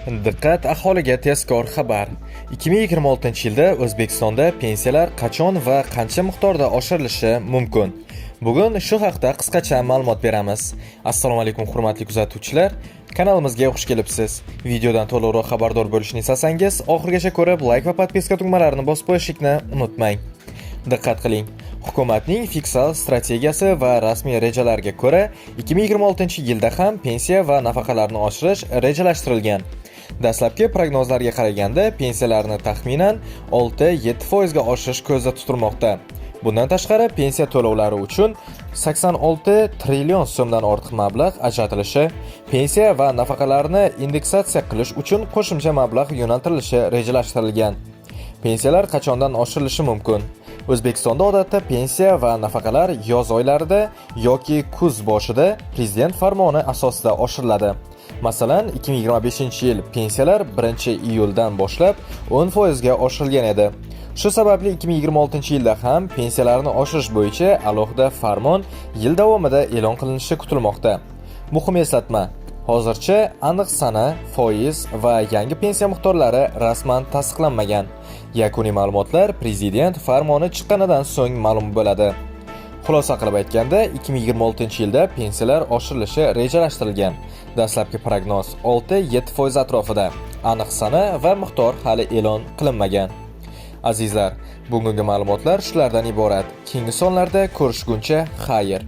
Diqqat, aholiga tezkor xabar. 2026-yilda O'zbekistonda pensiyalar qachon va qancha miqdorda oshirilishi mumkin? Bugun shu haqda qisqacha ma'lumot beramiz. Assalomu alaykum hurmatli kuzatuvchilar. Kanalimizga xush kelibsiz. Videodan to'liqroq xabardor bo'lishni istasangiz, oxirigacha ko'rib, like va podpiska tugmalarini bosib qo'yishni unutmang. Diqqat qiling. Hukumatning fiskal strategiyasi va rasmiy rejalariga ko'ra, 2026-yilda ham pensiya va nafaqalarni oshirish rejalashtirilgan. Dastlabki prognozlarga qaraganda, pensiyalarni taxminan 6-7% ga oshirish ko'zda tutilmoqda. Bundan tashqari, pensiya to'lovlari uchun 86 trillion so'mdan ortiq mablag' ajratilishi, pensiya va nafaqalarni indeksatsiya qilish uchun qo'shimcha mablag' yo'naltirilishi rejalashtirilgan. Pensiyalar qachondan oshirilishi mumkin? O'zbekistonda odatda pensiya va nafaqalar yoz oylarida yoki kuz boshida prezident farmoni asosida oshiriladi. Masalan, 2025-yil pensiyalar 1-iyuldan boshlab 10% ga oshirilgan edi. Shu sababli 2026-yilda ham pensiyalarni oshirish bo'yicha alohida farmon yil davomida e'lon qilinishi kutilmoqda. Muhim eslatma: hozircha aniq sana, foiz va yangi pensiya miqdorlari rasman tasdiqlanmagan. Yakuniy ma'lumotlar prezident farmoni chiqqanidan so'ng ma'lum bo'ladi. Xulosa qilib aytganda, 2026-yilda pensiyalar oshirilishi rejalashtirilgan. Dastlabki prognoz 6-7% atrofida. Aniq sana va miqdor hali e'lon qilinmagan. Azizlar, bugungi ma'lumotlar shulardan iborat. Keyingi sonlarda ko'rishguncha xayr.